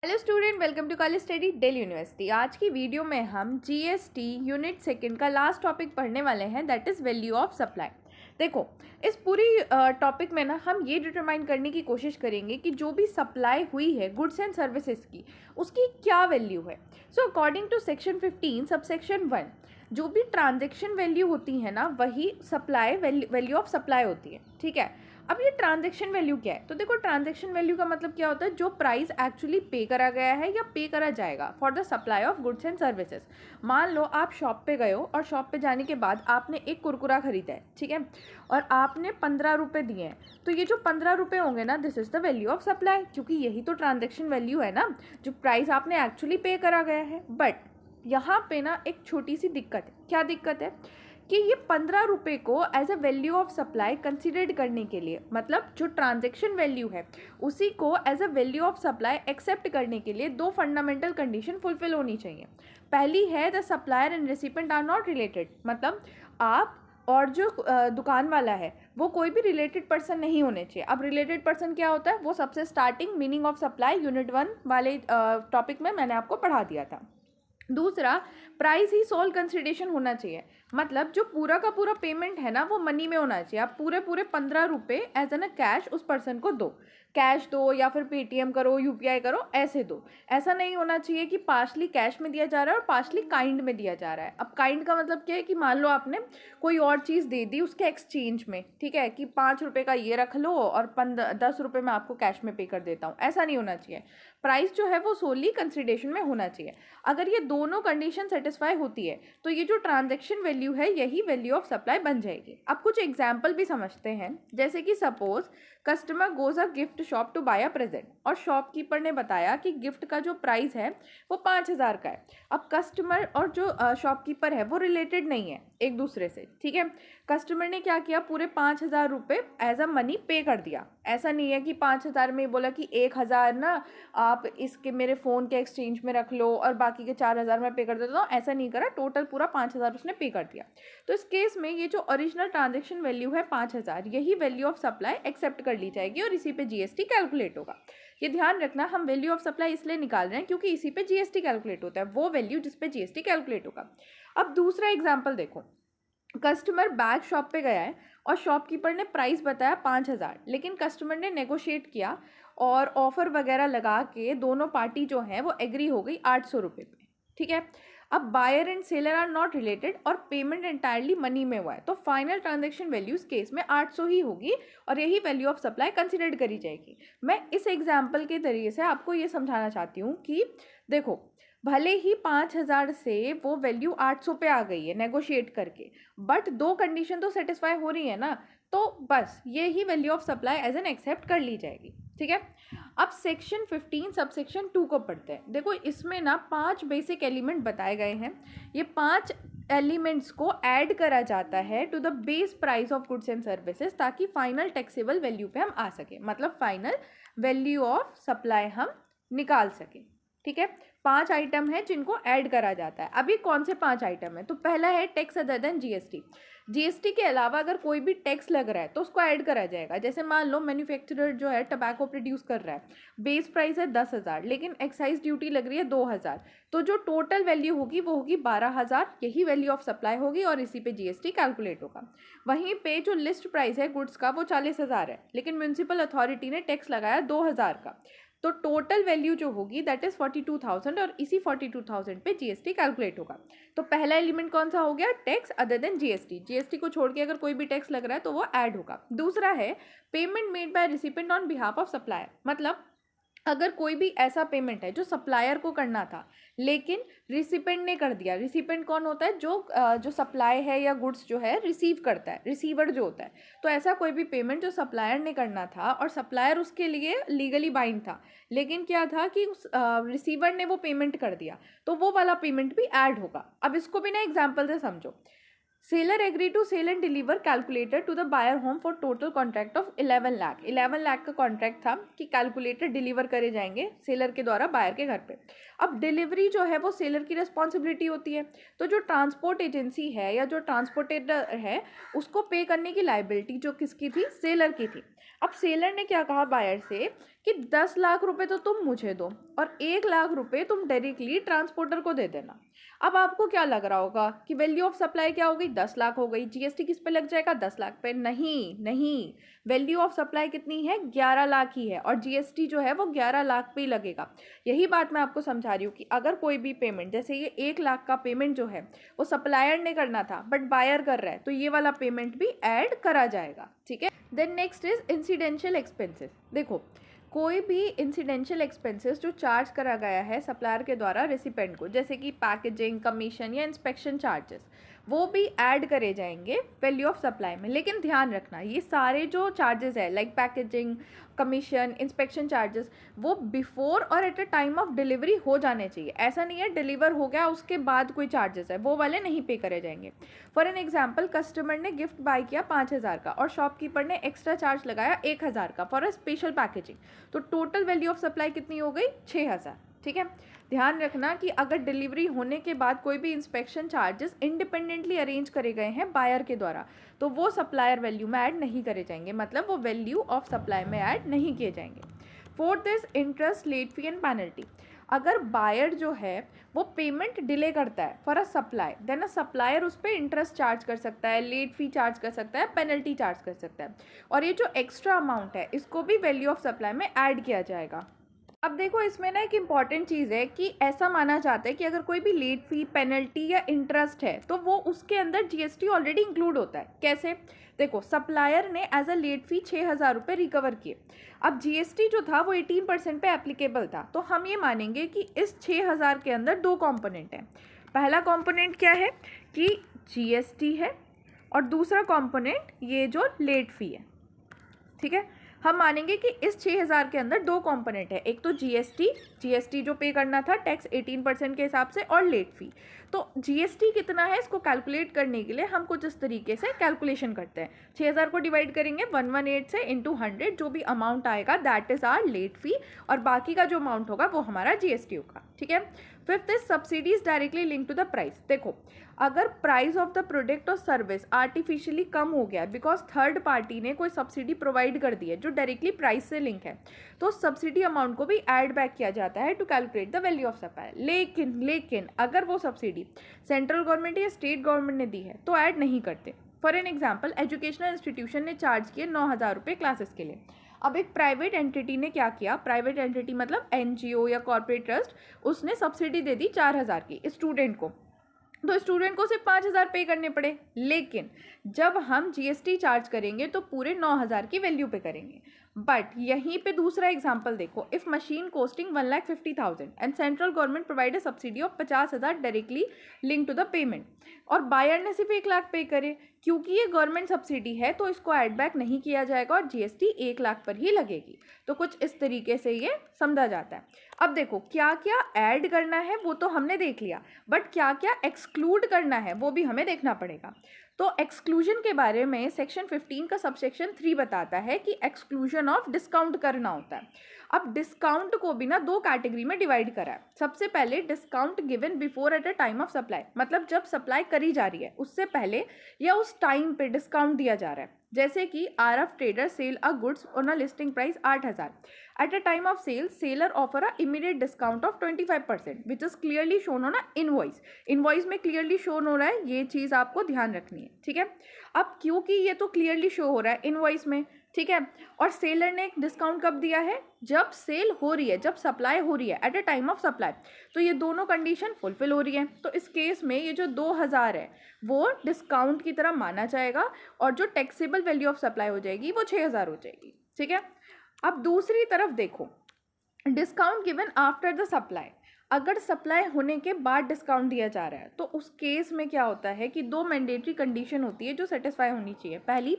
Hello student, welcome to college study Delhi university. आज की video में हम जीएसटी यूनिट सेकंड का लास्ट टॉपिक पढ़ने वाले हैं, that is value of supply. देखो, इस पूरी टॉपिक में ना हम ये डिटरमाइन करने की कोशिश करेंगे कि जो भी सप्लाई हुई है गुड्स एंड सर्विसेज की, उसकी क्या वैल्यू है। So according to section 15 subsection 1, जो भी ट्रांजेक्शन वैल्यू होती है ना, वही सप्लाई वैल्यू ऑफ सप्लाई होती है। ठीक है, अब ये ट्रांजैक्शन वैल्यू क्या है? तो देखो, ट्रांजैक्शन वैल्यू का मतलब क्या होता है? जो प्राइस एक्चुअली पे करा गया है या पे करा जाएगा for the supply of goods and services. मान लो आप शॉप पे गए हो और शॉप पे जाने के बाद आपने एक कुरकुरा खरीदा है, ठीक है, और आपने 15 रुपये दिए हैं। तो ये जो 15 रुपये होंगे ना, this is the value of supply, क्योंकि यही तो ट्रांजेक्शन वैल्यू है ना, जो प्राइस आपने एक्चुअली पे करा गया है। बट यहाँ पे ना एक छोटी सी दिक्कत है। क्या दिक्कत है? कि ये 15 रुपये को as a value of supply considered करने के लिए, मतलब जो ट्रांजैक्शन वैल्यू है उसी को as a value of supply accept करने के लिए दो फंडामेंटल कंडीशन फुलफिल होनी चाहिए। पहली है the supplier and recipient are not related, मतलब आप और जो दुकान वाला है वो कोई भी रिलेटेड पर्सन नहीं होने चाहिए। अब रिलेटेड पर्सन क्या होता है, वो सबसे starting meaning of supply unit 1 वाले टॉपिक में मैंने आपको पढ़ा दिया था। दूसरा, प्राइस ही सोल कंसिडरेशन होना चाहिए, मतलब जो पूरा का पूरा पेमेंट है ना वो मनी में होना चाहिए। आप पूरे पूरे 15 रुपये एज एन अ कैश उस पर्सन को दो, कैश दो या फिर पेटीएम करो, यूपीआई करो, ऐसे दो। ऐसा नहीं होना चाहिए कि पार्शली कैश में दिया जा रहा है और पार्शली काइंड में दिया जा रहा है। अब काइंड का मतलब क्या है कि मान लो आपने कोई और चीज़ दे दी उसके एक्सचेंज में, ठीक है, कि 5 रुपये का ये रख लो और 10 रुपये मैं आपको कैश में पे कर देता हूँ, ऐसा नहीं होना चाहिए। प्राइस जो है वो सोली कंसिडरेशन में होना चाहिए। अगर ये दोनों कंडीशन सेटिस्फाई होती है तो ये जो ट्रांजैक्शन वैल्यू है यही वैल्यू ऑफ सप्लाई बन जाएगी। अब कुछ एग्जाम्पल भी समझते हैं, जैसे कि suppose customer goes a gift shop to buy a present, और शॉपकीपर ने बताया कि गिफ्ट का जो प्राइस है वो 5,000 का है। अब कस्टमर और जो शॉपकीपर है वो रिलेटेड नहीं है एक दूसरे से, ठीक है। कस्टमर ने क्या किया, पूरे 5,000 रुपये एज अ मनी पे कर दिया। ऐसा नहीं है कि 5,000 में बोला कि 1,000 ना आप इसके मेरे फ़ोन के एक्सचेंज में रख लो और बाकी के 4,000 मैं पे कर देता हूँ, ऐसा नहीं करा। टोटल पूरा 5,000 उसने पे कर दिया। तो इस केस में ये जो ओरिजिनल ट्रांजैक्शन वैल्यू है 5,000, यही वैल्यू ऑफ सप्लाई एक्सेप्ट कर ली जाएगी और इसी पे जीएसटी कैलकुलेट होगा। ये ध्यान रखना, हम वैल्यू ऑफ सप्लाई इसलिए निकाल रहे हैं क्योंकि इसी पे जीएसटी कैलकुलेट होता है, वो वैल्यू जिस पे जीएसटी कैलकुलेट होगा। अब दूसरा एग्जाम्पल देखो, कस्टमर बैग शॉप पे गया है और शॉपकीपर ने प्राइस बताया 5,000, लेकिन कस्टमर ने नेगोशिएट किया और ऑफर वगैरह लगा के दोनों पार्टी जो है वो एग्री हो गई 800 रुपये पे, ठीक है। अब buyer and seller are not related और पेमेंट एंटायरली मनी में हुआ है, तो फाइनल ट्रांजैक्शन वैल्यू इस केस में 800 ही होगी और यही वैल्यू ऑफ सप्लाई कंसिडर करी जाएगी। मैं इस एग्जाम्पल के जरिए से आपको ये समझाना चाहती हूँ कि देखो, भले ही 5,000 से वो वैल्यू 800 पे आ गई है नेगोशिएट करके, बट दो कंडीशन तो सेटिस्फाई हो रही है ना, तो बस ये ही value of supply as an accept कर ली जाएगी, ठीक है। अब सेक्शन 15 सबसेक्शन 2 को पढ़ते हैं। देखो, इसमें ना 5 बेसिक एलिमेंट बताए गए हैं। ये 5 एलिमेंट्स को ऐड करा जाता है to the base price of goods and services, ताकि फाइनल टैक्सेबल वैल्यू पे हम आ सके, मतलब फाइनल वैल्यू ऑफ सप्लाई हम निकाल सकें, ठीक है। 5 आइटम है जिनको ऐड करा जाता है। अभी कौन से 5 आइटम है? तो पहला है tax other than GST. GST के अलावा अगर कोई भी टैक्स लग रहा है तो उसको ऐड करा जाएगा। जैसे मान लो मैन्युफैक्चरर जो है टबैको प्रोड्यूस कर रहा है, बेस प्राइस है 10,000, लेकिन एक्साइज ड्यूटी लग रही है 2,000, तो जो टोटल वैल्यू होगी वो होगी 12,000, यही वैल्यू ऑफ सप्लाई होगी और इसी पे जीएसटी कैलकुलेट होगा। वहीं पे जो लिस्ट प्राइस है गुड्स का वो 40,000 है, लेकिन म्यूनसिपल अथॉरिटी ने टैक्स लगाया 2,000 का, तो टोटल वैल्यू जो होगी दैट इज़ 42,000 और इसी 42,000 पे जीएसटी कैलकुलेट होगा। तो पहला एलिमेंट कौन सा हो गया? Tax other than GST. GST को छोड़ के अगर कोई भी टैक्स लग रहा है तो वो ऐड होगा। दूसरा है payment made by recipient on behalf of supplier, मतलब अगर कोई भी ऐसा पेमेंट है जो सप्लायर को करना था लेकिन रिसिपेंट ने कर दिया। रिसिपेंट कौन होता है? जो सप्लाई है या गुड्स जो है रिसीव करता है, रिसीवर जो होता है। तो ऐसा कोई भी पेमेंट जो सप्लायर ने करना था और सप्लायर उसके लिए लीगली बाइंड था, लेकिन क्या था कि उस रिसीवर ने वो पेमेंट कर दिया, तो वो वाला पेमेंट भी ऐड होगा। अब इसको भी ना एग्जाम्पल से समझो। Seller agree to sell and deliver calculator to the buyer home for total contract of 11 lakh. 11 lakh का कॉन्ट्रैक्ट था कि कैलकुलेटर डिलीवर करे जाएंगे सेलर के द्वारा बायर के घर पे। अब डिलीवरी जो है वो सेलर की रिस्पॉन्सिबिलिटी होती है, तो जो ट्रांसपोर्ट एजेंसी है या जो ट्रांसपोर्टेटर है उसको पे करने की लाइबिलिटी जो किसकी थी? सेलर की थी। अब सेलर ने क्या कहा बायर से कि 10 लाख रुपए तो तुम मुझे दो और 1 लाख रुपए तुम डायरेक्टली ट्रांसपोर्टर को दे देना। अब आपको क्या लग रहा होगा कि वैल्यू ऑफ सप्लाई क्या हो गई, 10 लाख हो गई, जीएसटी किस पे लग जाएगा, 10 लाख पे। नहीं नहीं, वैल्यू ऑफ सप्लाई कितनी है, 11 लाख ही है, और जीएसटी जो है वो 11 लाख पे ही लगेगा। यही बात मैं आपको समझा रही हूँ कि अगर कोई भी पेमेंट, जैसे ये 1 लाख का पेमेंट जो है वो सप्लायर ने करना था बट बायर कर रहा है, तो ये वाला पेमेंट भी ऐड करा जाएगा, ठीक है। Then next is incidental expenses. देखो, कोई भी इंसिडेंशियल एक्सपेंसेस जो चार्ज करा गया है सप्लायर के द्वारा रेसिपेंट को, जैसे कि पैकेजिंग, कमीशन या इंस्पेक्शन चार्जेस, वो भी ऐड करे जाएंगे वैल्यू ऑफ सप्लाई में। लेकिन ध्यान रखना, ये सारे जो चार्जेस है like packaging, commission, inspection charges, वो बिफोर और eight a time of delivery हो जाने चाहिए। ऐसा नहीं है डिलीवर हो गया उसके बाद कोई चार्जेस है, वो वाले नहीं पे करे जाएंगे। फॉर एन एग्जाम्पल, कस्टमर ने गिफ्ट बाय किया 5,000 का और शॉपकीपर ने एक्स्ट्रा चार्ज लगाया 1,000 का फॉर अ स्पेशल पैकेजिंग, तो टोटल वैल्यू ऑफ सप्लाई कितनी हो गई, 6,000, ठीक है। ध्यान रखना कि अगर डिलीवरी होने के बाद कोई भी इंस्पेक्शन चार्जेस इंडिपेंडेंटली अरेंज करे गए हैं बायर के द्वारा, तो वो सप्लायर वैल्यू में ऐड नहीं करे जाएंगे, मतलब वो वैल्यू ऑफ सप्लाई में ऐड नहीं किए जाएंगे। Fourth is interest, late fee and penalty. अगर बायर जो है वो पेमेंट डिले करता है for a supply, then a supplier उस पर इंटरेस्ट चार्ज कर सकता है, लेट फी चार्ज कर सकता है, पेनल्टी चार्ज कर सकता है, और ये जो एक्स्ट्रा अमाउंट है इसको भी वैल्यू ऑफ सप्लाई में ऐड किया जाएगा। अब देखो, इसमें ना एक इम्पॉर्टेंट चीज़ है कि ऐसा माना जाता है कि अगर कोई भी लेट फी, पेनल्टी या इंटरेस्ट है तो वो उसके अंदर जीएसटी ऑलरेडी इंक्लूड होता है। कैसे? देखो, सप्लायर ने एज अ लेट फी 6,000 रुपये रिकवर किए। अब जीएसटी जो था वो 18% पे एप्लीकेबल था, तो हम ये मानेंगे कि इस 6,000 के अंदर दो कॉम्पोनेंट हैं। पहला कॉम्पोनेंट क्या है कि जीएसटी है, और दूसरा कॉम्पोनेंट ये जो लेट फी है, ठीक है। हम मानेंगे कि इस 6,000 के अंदर दो कंपोनेंट है, एक तो जीएसटी जो पे करना था टैक्स 18% के हिसाब से, और लेट फी। तो जीएसटी कितना है इसको कैलकुलेट करने के लिए हम कुछ इस तरीके से कैलकुलेशन करते हैं। 6,000 को डिवाइड करेंगे 118 से इंटू 100, जो भी अमाउंट आएगा that is are late fee, और बाकी का जो अमाउंट होगा वो हमारा जीएसटी होगा, ठीक है। Fifth is subsidies directly link to the price. देखो, अगर प्राइस ऑफ द प्रोडक्ट और सर्विस आर्टिफिशियली कम हो गया बिकॉज थर्ड पार्टी ने कोई सब्सिडी प्रोवाइड कर दी है जो डायरेक्टली प्राइस से लिंक है, तो सब्सिडी अमाउंट को भी ऐड बैक किया जाता है to calculate the value of supply. लेकिन अगर वो सब्सिडी सेंट्रल गवर्नमेंट या स्टेट गवर्नमेंट ने दी है तो ऐड नहीं करते। For an example, educational institution ने चार्ज किए 9,000 रुपये क्लासेस के लिए। अब एक प्राइवेट एंटिटी ने क्या किया, प्राइवेट एंटिटी मतलब एनजीओ या कॉर्पोरेट ट्रस्ट, उसने सब्सिडी दे दी 4,000 की स्टूडेंट को, तो स्टूडेंट को सिर्फ 5,000 पे करने पड़े। लेकिन जब हम जीएसटी चार्ज करेंगे तो पूरे 9,000 की वैल्यू पे करेंगे। बट यहीं पे दूसरा एग्जांपल देखो, if machine costing 1,50,000 and central government provide a subsidy of 50,000 directly link to the payment, और बायर ने सिर्फ 1 लाख पे करे, क्योंकि ये गवर्नमेंट सब्सिडी है तो इसको ऐड बैक नहीं किया जाएगा और जीएसटी 1 लाख पर ही लगेगी। तो कुछ इस तरीके से ये समझा जाता है। अब देखो, क्या क्या ऐड करना है वो तो हमने देख लिया, बट क्या क्या एक्सक्लूड करना है वो भी हमें देखना पड़ेगा। तो एक्सक्लूजन के बारे में सेक्शन 15 का सबसेक्शन 3 बताता है कि एक्सक्लूजन ऑफ डिस्काउंट करना होता है। अब डिस्काउंट को भी ना दो कैटेगरी में डिवाइड करा है। सबसे पहले discount given before eight a time of supply, मतलब जब सप्लाई करी जा रही है उससे पहले या उस टाइम पे डिस्काउंट दिया जा रहा है। जैसे कि RF trader sell a goods on a listing price 8,000, at a time of sale seller offer a immediate discount of 25% which is clearly shown on a invoice. Invoice में क्लियरली शोन हो रहा है, ये चीज़ आपको ध्यान रखनी है, ठीक है। अब क्योंकि ये तो क्लियरली शो हो रहा है इनवॉइस में, ठीक है, और सेलर ने डिस्काउंट कब दिया है, जब सेल हो रही है, जब सप्लाई हो रही है, eight a time of supply, तो ये दोनों कंडीशन फुलफिल हो रही है। तो इस केस में ये जो 2,000 है वो डिस्काउंट की तरह माना जाएगा, और जो टैक्सेबल वैल्यू ऑफ सप्लाई हो जाएगी वो 6,000 हो जाएगी, ठीक है। अब दूसरी तरफ देखो, discount given after the supply, अगर सप्लाई होने के बाद डिस्काउंट दिया जा रहा है तो उस केस में क्या होता है कि दो मैंडेटरी कंडीशन होती है जो सेटिस्फाई होनी चाहिए। पहली,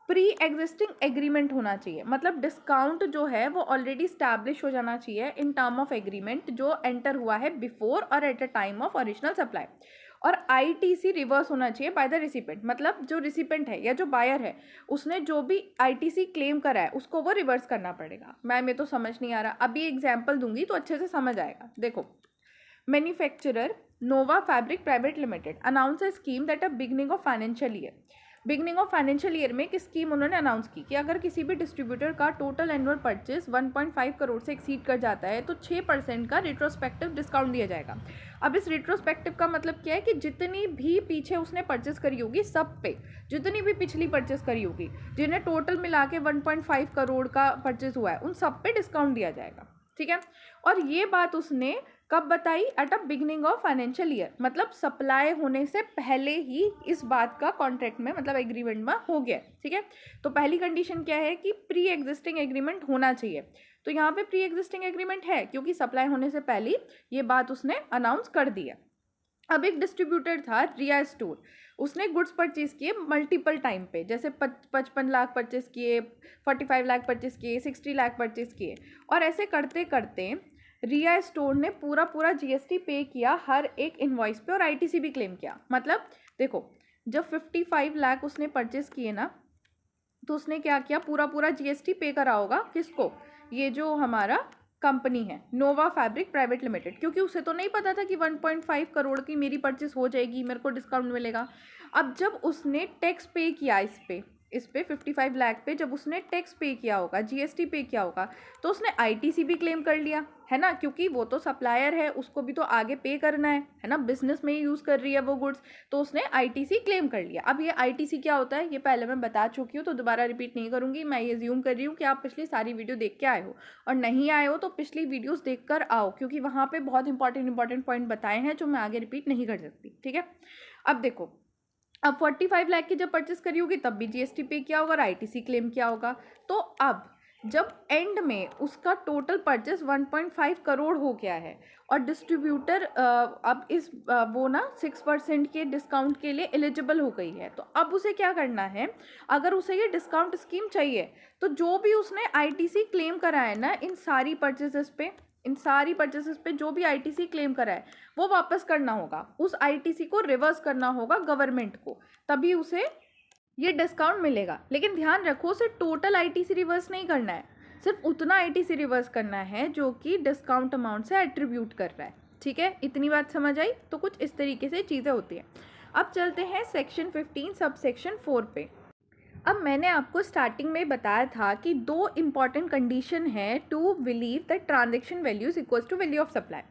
प्री एग्जिस्टिंग एग्रीमेंट होना चाहिए, मतलब डिस्काउंट जो है वो ऑलरेडी स्टैब्लिश हो जाना चाहिए इन टर्म ऑफ एग्रीमेंट जो एंटर हुआ है बिफोर और eight a time of original supply. और आईटीसी रिवर्स होना चाहिए बाय द रिसिपेंट, मतलब जो रिसिपेंट है या जो बायर है उसने जो भी आईटीसी क्लेम करा है उसको वो रिवर्स करना पड़ेगा। मैम ये तो समझ नहीं आ रहा, अभी एग्जाम्पल दूंगी तो अच्छे से समझ आएगा। देखो, manufacturer Nova fabric private limited announce a scheme that a beginning of financial year beginning of financial year में एक स्कीम उन्होंने अनाउंस की कि अगर किसी भी डिस्ट्रीब्यूटर का टोटल एनुअल परचेस 1.5 करोड़ से एक्सीड कर जाता है तो 6% का रिट्रोस्पेक्टिव डिस्काउंट दिया जाएगा। अब इस रिट्रोस्पेक्टिव का मतलब क्या है कि जितनी भी पीछे उसने परचेस करी होगी सब पे, जितनी भी पिछली परचेस करी होगी, जिन्हें टोटल मिला के 1.5 करोड़ का परचेस हुआ है, उन सब पे डिस्काउंट दिया जाएगा। ठीक है, और ये बात उसने कब बताई? At a beginning of financial year, मतलब सप्लाई होने से पहले ही इस बात का कॉन्ट्रैक्ट में, मतलब एग्रीमेंट में हो गया। ठीक है, तो पहली कंडीशन क्या है कि प्री एग्जिस्टिंग एग्रीमेंट होना चाहिए। तो यहाँ पे प्री एग्जिस्टिंग एग्रीमेंट है क्योंकि सप्लाई होने से पहले ये बात उसने अनाउंस कर दी है। अब एक डिस्ट्रीब्यूटर था रिया स्टोर, उसने गुड्स परचेज किए मल्टीपल टाइम पे, जैसे 55 लाख परचेस किए, 45 लाख परचेस किए, 60 लाख परचेस किए, और ऐसे करते करते रिया स्टोर ने पूरा जीएसटी पे किया हर एक इनवॉइस पे और आईटीसी भी क्लेम किया। मतलब देखो, जब 55 लाख उसने परचेस किए ना, तो उसने क्या किया, पूरा जीएसटी पे करा होगा। किसको? ये जो हमारा कंपनी है नोवा फैब्रिक प्राइवेट लिमिटेड, क्योंकि उसे तो नहीं पता था कि 1.5 करोड़ की मेरी परचेस हो जाएगी, मेरे को डिस्काउंट मिलेगा। अब जब उसने टैक्स पे किया इस पे 55 लाख पे जब उसने टैक्स पे किया होगा, जीएसटी पे किया होगा, तो उसने आईटीसी भी क्लेम कर लिया है ना, क्योंकि वो तो सप्लायर है, उसको भी तो आगे पे करना है ना, बिजनेस में ही यूज़ कर रही है वो गुड्स, तो उसने आईटीसी क्लेम कर लिया। अब ये आईटीसी क्या होता है ये पहले मैं बता चुकी हूँ, तो दोबारा रिपीट नहीं करूँगी। मैं ये ज्यूम कर रही हूँ कि आप पिछली सारी वीडियो देख के आए हो, और नहीं आए हो तो पिछली वीडियोज़ देख कर आओ, क्योंकि वहाँ पर बहुत इंपॉर्टेंट पॉइंट बताए हैं जो मैं आगे रिपीट नहीं कर सकती। ठीक है, अब देखो, अब 45 लाख की जब परचेस करी होगी तब भी जीएसटी पे किया होगा और आईटीसी क्लेम किया होगा। तो अब जब एंड में उसका टोटल परचेस 1.5 करोड़ हो गया है और डिस्ट्रीब्यूटर अब इस वो ना 6% के डिस्काउंट के लिए एलिजिबल हो गई है, तो अब उसे क्या करना है, अगर उसे ये डिस्काउंट स्कीम चाहिए तो जो भी उसने आईटीसी क्लेम करा है ना इन सारी परचेसेस पे जो भी आईटीसी क्लेम करा है वो वापस करना होगा, उस आईटीसी को रिवर्स करना होगा गवर्नमेंट को, तभी उसे ये डिस्काउंट मिलेगा। लेकिन ध्यान रखो, उसे टोटल आईटीसी रिवर्स नहीं करना है, सिर्फ उतना आईटीसी रिवर्स करना है जो कि डिस्काउंट अमाउंट से एट्रीब्यूट कर रहा है। ठीक है, इतनी बात समझ आई? तो कुछ इस तरीके से चीज़ें होती हैं। अब चलते हैं सेक्शन 15 सब सेक्शन 4 पे। अब मैंने आपको स्टार्टिंग में बताया था कि दो इम्पॉर्टेंट कंडीशन है to believe that transaction value is equals to value of supply.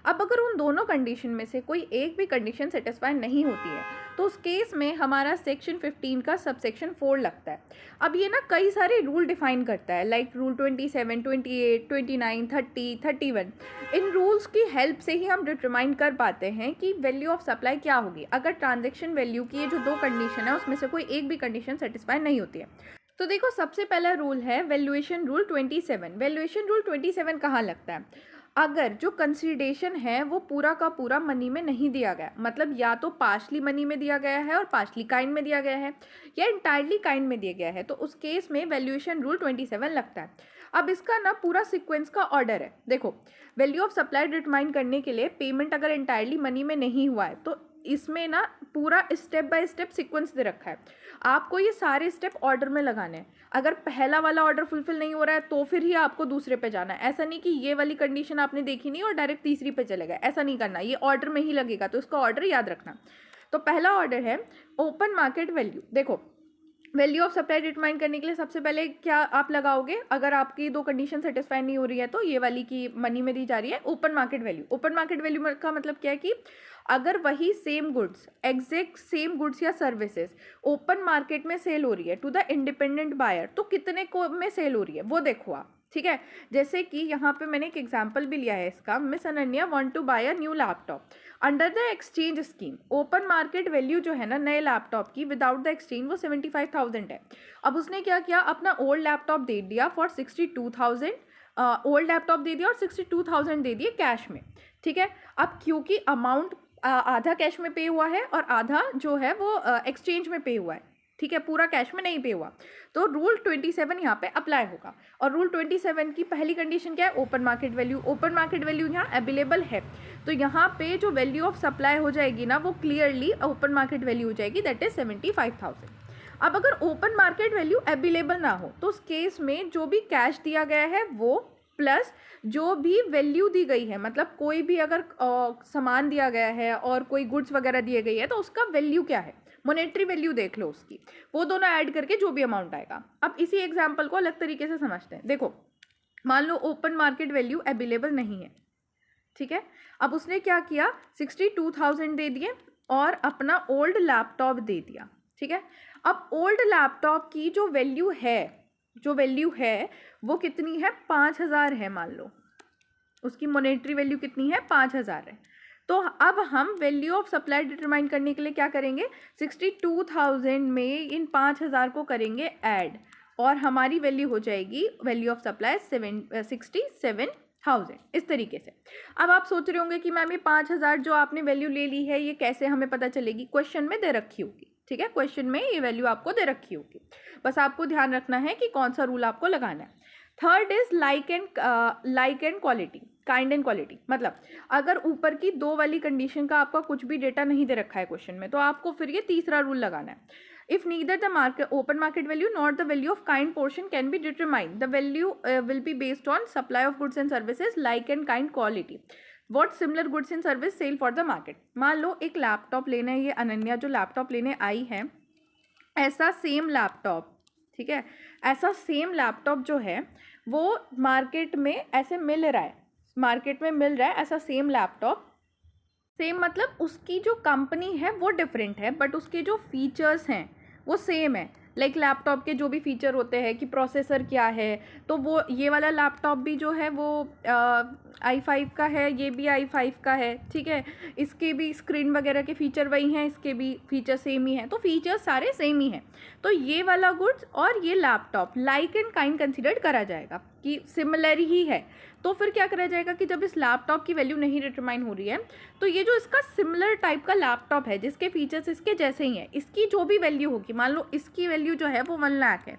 अब अगर उन दोनों कंडीशन में से कोई एक भी कंडीशन सेटिस्फाई नहीं होती है तो उस केस में हमारा सेक्शन 15 का सबसेक्शन 4 लगता है। अब ये ना कई सारे रूल डिफाइन करता है, लाइक रूल 27, 28, 29, 30, 31। इन रूल्स की हेल्प से ही हम डिटरमाइन कर पाते हैं कि वैल्यू ऑफ सप्लाई क्या होगी अगर ट्रांजैक्शन वैल्यू की ये जो दो कंडीशन है उसमें से कोई एक भी कंडीशन सेटिस्फाई नहीं होती है। तो देखो, सबसे पहला रूल है वैल्यूएशन रूल 27। वैल्यूएशन रूल 27 कहाँ लगता है? अगर जो कंसिडरेशन है वो पूरा का पूरा मनी में नहीं दिया गया, मतलब या तो पार्शली मनी में दिया गया है और पार्शली काइंड में दिया गया है, या इंटायरली काइंड में दिया गया है, तो उस केस में वैल्यूएशन रूल 27 लगता है। अब इसका ना पूरा सीक्वेंस का ऑर्डर है। देखो, वैल्यू ऑफ सप्लाई डिटरमाइन करने के लिए पेमेंट अगर इंटायरली मनी में नहीं हुआ है तो इसमें ना पूरा स्टेप बाय स्टेप सीक्वेंस दे रखा है, आपको ये सारे स्टेप ऑर्डर में लगाने हैं। अगर पहला वाला ऑर्डर फुलफिल नहीं हो रहा है तो फिर ही आपको दूसरे पे जाना है। ऐसा नहीं कि ये वाली कंडीशन आपने देखी नहीं और डायरेक्ट तीसरी पे चले गए, ऐसा नहीं करना, ये ऑर्डर में ही लगेगा, तो इसका ऑर्डर याद रखना। तो पहला ऑर्डर है ओपन मार्केट वैल्यू। देखो, वैल्यू ऑफ सप्लाई डिटरमाइन करने के लिए सबसे पहले क्या आप लगाओगे, अगर आपकी दो कंडीशन सेटिस्फाई नहीं हो रही है तो ये वाली की मनी में दी जा रही है open market value. Open market value का मतलब क्या है कि अगर वही same goods, exact same goods या सर्विसेज ओपन मार्केट में सेल हो रही है टू द इंडिपेंडेंट बायर, तो कितने को में सेल हो रही है वो देखो आप। ठीक है, जैसे कि यहाँ पे मैंने एक एग्जांपल भी लिया है इसका, miss Ananya want to buy a new laptop under the exchange scheme. Open market value जो है ना नए लैपटॉप की विदाउट द एक्सचेंज वो 75,000 है। अब उसने क्या किया, अपना ओल्ड लैपटॉप दे दिया फॉर 62,000, ओल्ड लैपटॉप दे दिया और 62,000 दे दिए कैश में। ठीक है, अब क्योंकि अमाउंट आधा कैश में पे हुआ है और आधा जो है वो एक्सचेंज में पे हुआ है, ठीक है, पूरा कैश में नहीं पे हुआ, तो रूल 27 यहाँ पे अप्लाई होगा। और रूल 27 की पहली कंडीशन क्या है, open market value. Open market value यहाँ अवेलेबल है, तो यहाँ पे जो वैल्यू ऑफ सप्लाई हो जाएगी ना वो क्लियरली ओपन मार्केट वैल्यू हो जाएगी, दैट इज 75,000। अब अगर ओपन मार्केट वैल्यू अवेलेबल ना हो तो उस केस में जो भी कैश दिया गया है वो प्लस जो भी वैल्यू दी गई है, मतलब कोई भी अगर सामान दिया गया है और कोई गुड्स वगैरह दिए गई है तो उसका वैल्यू क्या है, मॉनेटरी वैल्यू देख लो उसकी, वो दोनों ऐड करके जो भी अमाउंट आएगा। अब इसी एग्जाम्पल को अलग तरीके से समझते हैं। देखो मान लो ओपन मार्केट वैल्यू अवेलेबल नहीं है, ठीक है। अब उसने क्या किया, 62,000 दे दिए और अपना ओल्ड लैपटॉप दे दिया, ठीक है। अब ओल्ड लैपटॉप की जो वैल्यू है वो कितनी है, 5,000 है। मान लो उसकी मॉनेटरी वैल्यू कितनी है, 5,000 है। तो अब हम वैल्यू ऑफ सप्लाई डिटरमाइन करने के लिए क्या करेंगे, 62,000 में इन 5,000 को करेंगे ऐड और हमारी वैल्यू हो जाएगी वैल्यू ऑफ सप्लाई 67,000। इस तरीके से। अब आप सोच रहे होंगे कि मैम ये 5,000 जो आपने वैल्यू ले ली है ये कैसे हमें पता चलेगी, क्वेश्चन में दे रखी होगी, ठीक है। क्वेश्चन में ये वैल्यू आपको दे रखी होगी, बस आपको ध्यान रखना है कि कौन सा रूल आपको लगाना है। Third is like and quality, kind and quality. मतलब अगर ऊपर की दो वाली कंडीशन का आपका कुछ भी डेटा नहीं दे रखा है क्वेश्चन में, तो आपको फिर ये तीसरा रूल लगाना है। If neither the open market value nor the value of kind portion can be determined, the value will be based on supply of goods and services like and kind quality. What similar goods and service sale for the market. मान लो एक laptop लेना है, ये अनन्या जो laptop लेने आई है, ऐसा same laptop, ठीक है, ऐसा सेम लैपटॉप जो है वो मार्केट में ऐसे मिल रहा है, मार्केट में मिल रहा है ऐसा सेम लैपटॉप। सेम मतलब उसकी जो कंपनी है वो डिफरेंट है बट उसके जो फीचर्स हैं वो सेम है। लाइक लैपटॉप के जो भी फीचर होते हैं कि प्रोसेसर क्या है, तो वो ये वाला लैपटॉप भी जो है वो i5 का है, ये भी i5 का है, ठीक है। इसके भी स्क्रीन वगैरह के फीचर वही हैं, इसके भी फीचर सेम ही हैं, तो फीचर्स सारे सेम ही हैं। तो ये वाला गुड्स और ये laptop like and kind consider करा जाएगा कि सिमिलर ही है। तो फिर क्या करा जाएगा कि जब इस लैपटॉप की वैल्यू नहीं डिटरमाइन हो रही है तो ये जो इसका सिमिलर टाइप का लैपटॉप है जिसके फीचर्स इसके जैसे ही हैं, इसकी जो भी वैल्यू होगी, मान लो इसकी वैल्यू जो है वो 1 लाख है,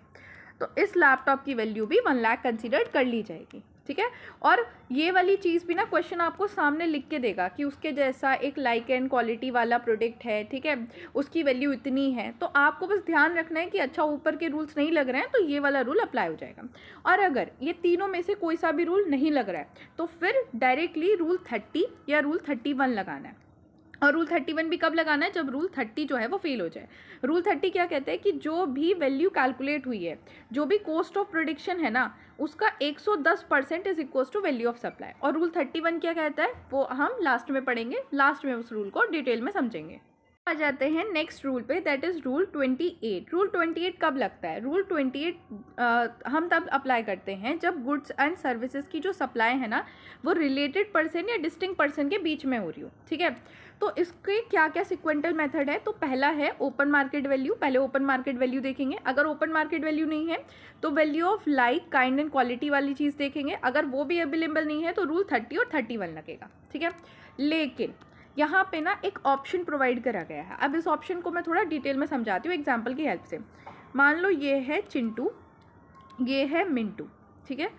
तो इस लैपटॉप की वैल्यू भी 1 लाख कंसिडर कर ली जाएगी, ठीक है। और ये वाली चीज़ भी ना क्वेश्चन आपको सामने लिख के देगा कि उसके जैसा एक लाइक एंड क्वालिटी वाला प्रोडक्ट है, ठीक है, उसकी वैल्यू इतनी है। तो आपको बस ध्यान रखना है कि अच्छा ऊपर के रूल्स नहीं लग रहे हैं तो ये वाला रूल अप्लाई हो जाएगा। और अगर ये तीनों में से कोई सा भी रूल नहीं लग रहा है तो फिर डायरेक्टली रूल 30 या रूल 31 लगाना है। और रूल 31 भी कब लगाना है, जब रूल 30 जो है वो फेल हो जाए। रूल 30 क्या कहते हैं कि जो भी वैल्यू कैलकुलेट हुई है, जो भी कॉस्ट ऑफ प्रोडक्शन है ना, उसका 110% is equal to value of supply. और रूल 31 क्या कहता है वो हम लास्ट में पढ़ेंगे, लास्ट में उस रूल को डिटेल में समझेंगे। आ जाते हैं नेक्स्ट रूल पे, दैट इज रूल 28। रूल 28 कब लगता है, रूल 28 हम तब अप्लाई करते हैं जब गुड्स एंड सर्विसेज की जो सप्लाई है ना वो रिलेटेड पर्सन या डिस्टिंक्ट पर्सन के बीच में हो रही हो, ठीक है। तो इसके क्या क्या सिक्वेंटल मेथड है, तो पहला है ओपन मार्केट वैल्यू। पहले ओपन मार्केट वैल्यू देखेंगे, अगर ओपन मार्केट वैल्यू नहीं है तो value of like kind and quality वाली चीज़ देखेंगे, अगर वो भी अवेलेबल नहीं है तो रूल 30 और 31 लगेगा, ठीक है। लेकिन यहाँ पे ना एक ऑप्शन प्रोवाइड करा गया है। अब इस ऑप्शन को मैं थोड़ा डिटेल में समझाती हूँ एग्जाम्पल की हेल्प से। मान लो ये है चिंटू, ये है मिंटू, ठीक है।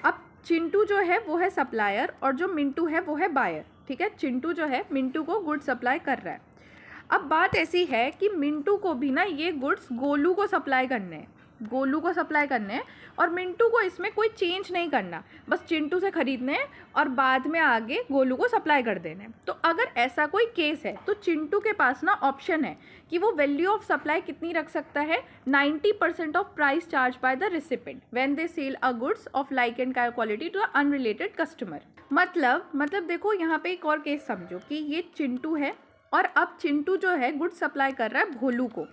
अब चिंटू जो है वो है सप्लायर और जो मिंटू है वो है बायर, ठीक है। चिंटू जो है मिंटू को गुड्स सप्लाई कर रहा है। अब बात ऐसी है कि मिंटू को भी ना ये गुड्स गोलू को सप्लाई करने हैं, गोलू को सप्लाई करने हैं और मिंटू को इसमें कोई चेंज नहीं करना, बस चिंटू से खरीदने हैं और बाद में आगे गोलू को सप्लाई कर देने हैं। तो अगर ऐसा कोई केस है तो चिंटू के पास ना ऑप्शन है कि वो वैल्यू ऑफ सप्लाई कितनी रख सकता है, 90% of price charge by the recipient when they sell a goods of like and quality to unrelated customer. मतलब देखो यहाँ पे एक और केस समझो कि ये चिंटू है और अब चिंटू जो है गुड्स सप्लाई कर रहा है भोलू को,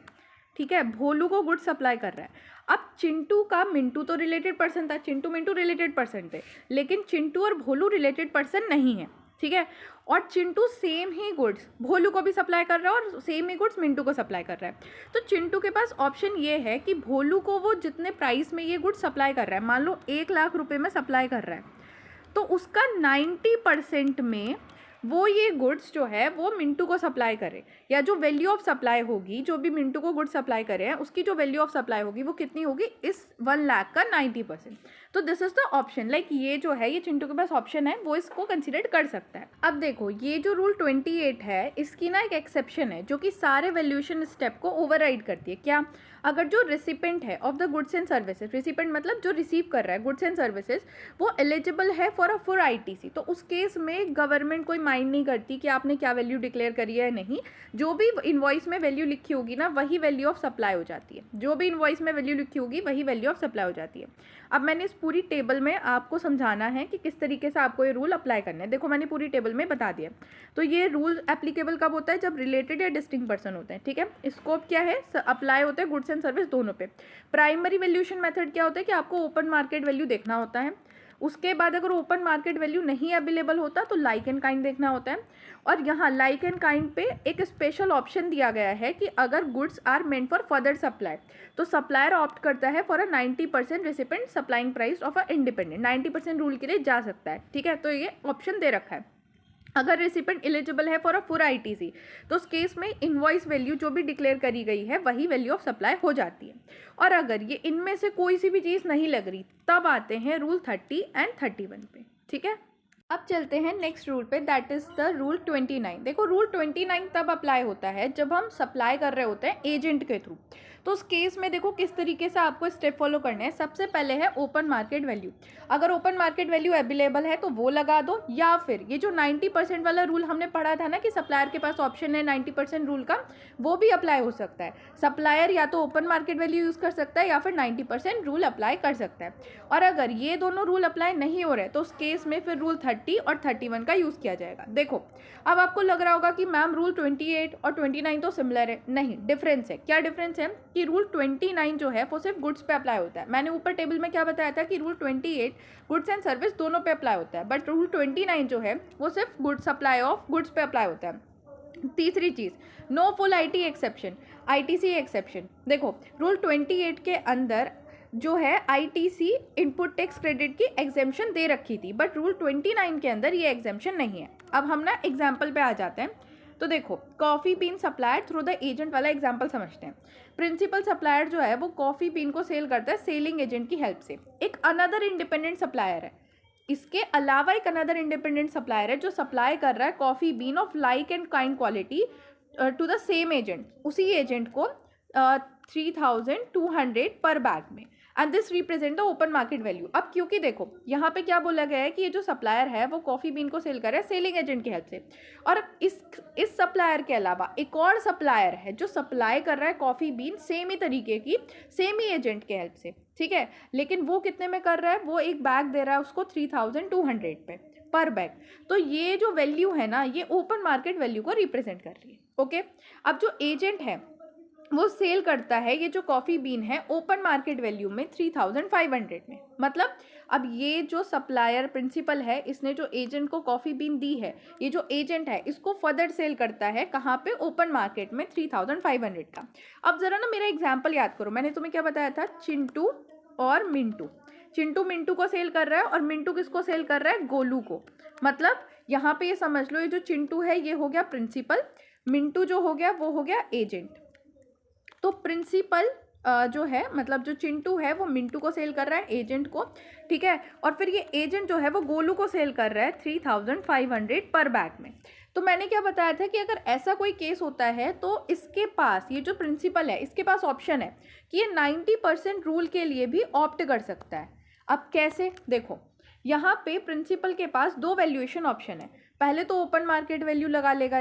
ठीक है, भोलू को गुड्स सप्लाई कर रहा है। अब चिंटू का मिंटू तो रिलेटेड पर्सन था, चिंटू मिंटू रिलेटेड पर्सन थे, लेकिन चिंटू और भोलू रिलेटेड पर्सन नहीं है, ठीक है। और चिंटू सेम ही गुड्स भोलू को भी सप्लाई कर रहा है और सेम ही गुड्स मिंटू को सप्लाई कर रहा है। तो चिंटू के पास ऑप्शन ये है कि भोलू को वो जितने प्राइस में ये गुड्स सप्लाई कर रहा है, मान लो 1 लाख रुपये में सप्लाई कर रहा है, तो उसका 90% में वो ये गुड्स जो है वो मिंटू को सप्लाई करे, या जो वैल्यू ऑफ सप्लाई होगी, जो भी मिंटू को गुड्स सप्लाई करे हैं उसकी जो वैल्यू ऑफ सप्लाई होगी वो कितनी होगी, इस 1 लाख का 90%। तो this is the option, like ये जो है, ये चिंटू के पास ऑप्शन है, वो इसको कंसिडर कर सकता है। अब देखो ये जो रूल 28 है, इसकी ना एक एक्सेप्शन है जो कि सारे वैल्यूएशन स्टेप को ओवरराइड करती है। क्या? अगर जो रिसिपेंट है of the goods and services, recipient मतलब जो रिसीव कर रहा है गुड्स एंड सर्विसेज, वो एलिजिबल है फॉर अ फुल आईटीसी, तो उस केस में गवर्नमेंट कोई माइंड नहीं करती कि आपने क्या वैल्यू डिक्लेयर करी है नहीं। जो भी इनवॉइस में वैल्यू लिखी होगी ना, वही वैल्यू ऑफ सप्लाई हो जाती है। जो भी इनवॉइस में वैल्यू लिखी होगी वही वैल्यू ऑफ सप्लाई हो जाती है। अब मैंने इस पूरी टेबल में आपको समझाना है कि किस तरीके से आपको ये रूल अप्लाई करना है। देखो मैंने पूरी टेबल में बता दिया। तो ये रूल एप्लीकेबल कब होता है? जब रिलेटेड या डिस्टिंक्ट पर्सन होते हैं, ठीक है। स्कोप क्या है? अप्लाई होते हैं गुड्स एंड सर्विस दोनों पे। प्राइमरी वैल्यूएशन मेथड क्या होता है कि आपको ओपन मार्केट वैल्यू देखना होता है। उसके बाद अगर ओपन मार्केट वैल्यू नहीं अवेलेबल होता तो लाइक एंड काइंड देखना होता है। और यहाँ लाइक एंड काइंड पे एक स्पेशल ऑप्शन दिया गया है कि अगर goods are meant for further supply, तो सप्लायर ऑप्ट करता है for a 90% recipient supplying price of a independent. 90% rule के लिए जा सकता है, ठीक है। तो ये ऑप्शन दे रखा है। अगर रेसिपेंट एलिजिबल है फॉर अ फुल आईटीसी, तो उस केस में इनवॉइस वैल्यू जो भी डिक्लेयर करी गई है वही वैल्यू ऑफ सप्लाई हो जाती है। और अगर ये इनमें से कोई सी भी चीज़ नहीं लग रही, तब आते हैं रूल 30 एंड 31 पे, ठीक है। अब चलते हैं नेक्स्ट रूल पे, दैट इज द रूल 29। देखो रूल 29 तब अप्लाई होता है जब हम सप्लाई कर रहे होते हैं एजेंट के थ्रू। तो उस केस में देखो किस तरीके से आपको स्टेप फॉलो करने हैं। सबसे पहले है ओपन मार्केट वैल्यू। अगर ओपन मार्केट वैल्यू अवेलेबल है तो वो लगा दो, या फिर ये जो 90% वाला रूल हमने पढ़ा था ना कि सप्लायर के पास ऑप्शन है 90% रूल का, वो भी अप्लाई हो सकता है। सप्लायर या तो ओपन मार्केट वैल्यू यूज़ कर सकता है या फिर 90% रूल अप्लाई कर सकता है। और अगर ये दोनों रूल अप्लाई नहीं हो रहे तो उस केस में फिर रूल 30 और 31 का यूज़ किया जाएगा। देखो अब आपको लग रहा होगा कि मैम रूल 28 और 29 तो सिमिलर है। नहीं, डिफरेंस है। क्या डिफरेंस है कि रूल 29 जो है वो सिर्फ गुड्स पे अप्लाई होता है। मैंने ऊपर टेबल में क्या बताया था कि रूल 28 गुड्स एंड सर्विस दोनों पे अप्लाई होता है, बट रूल 29 जो है वो सिर्फ गुड्स सप्लाई ऑफ गुड्स पे अप्लाई होता है। तीसरी चीज़, no full IT exception, ITC exception. देखो रूल 28 के अंदर जो है आईटीसी इनपुट टैक्स क्रेडिट की एग्जेम्पशन दे रखी थी, बट रूल 29 के अंदर ये एग्जेम्पशन नहीं है। अब हम ना एग्जाम्पल पे आ जाते हैं। तो देखो coffee been supplier through the agent वाला एग्जाम्पल समझते हैं। प्रिंसिपल सप्लायर जो है वो कॉफ़ी बीन को सेल करता है सेलिंग एजेंट की हेल्प से। एक अनदर इंडिपेंडेंट सप्लायर है, इसके अलावा एक अनदर इंडिपेंडेंट सप्लायर है जो सप्लाई कर रहा है coffee bean of like and kind quality to the same agent, उसी एजेंट को 3200 पर बैग में, and this represent the open market value. अब क्योंकि देखो यहाँ पे क्या बोला गया है कि ये जो सप्लायर है वो कॉफ़ी बीन को सेल कर रहा है सेलिंग एजेंट की हेल्प से, और इस सप्लायर के अलावा एक और सप्लायर है जो सप्लाई कर रहा है कॉफ़ी बीन सेम ही तरीके की, सेम ही एजेंट के हेल्प से, ठीक है। लेकिन वो कितने में कर रहा है? वो एक बैग दे रहा है उसको 3200 पे पर बैग। तो ये जो वैल्यू है ना, ये ओपन मार्केट वैल्यू को रिप्रेजेंट कर रही है, ओके। अब जो एजेंट है वो सेल करता है ये जो कॉफ़ी बीन है ओपन मार्केट वैल्यू में 3500 में। मतलब अब ये जो सप्लायर प्रिंसिपल है, इसने जो एजेंट को कॉफ़ी बीन दी है, ये जो एजेंट है इसको फर्दर सेल करता है कहाँ पे? ओपन मार्केट में 3500 का। अब ज़रा ना मेरा एग्जाम्पल याद करो, मैंने तुम्हें क्या बताया था? चिंटू और मिंटू। चिंटू मिंटू को सेल कर रहा है और मिंटू किसको सेल कर रहा है? गोलू को। मतलब यहाँ पे ये समझ लो, ये जो चिंटू है ये हो गया प्रिंसिपल, मिंटू जो हो गया वो हो गया एजेंट। तो प्रिंसिपल जो है, मतलब जो चिंटू है वो मिंटू को सेल कर रहा है एजेंट को, ठीक है। और फिर ये एजेंट जो है वो गोलू को सेल कर रहा है 3500 पर बैग में। तो मैंने क्या बताया था कि अगर ऐसा कोई केस होता है तो इसके पास, ये जो प्रिंसिपल है इसके पास ऑप्शन है कि ये 90% रूल के लिए भी ऑप्ट कर सकता है। अब कैसे? देखो यहाँ पे प्रिंसिपल के पास दो वैल्यूएशन ऑप्शन है। पहले तो ओपन मार्केट वैल्यू लगा लेगा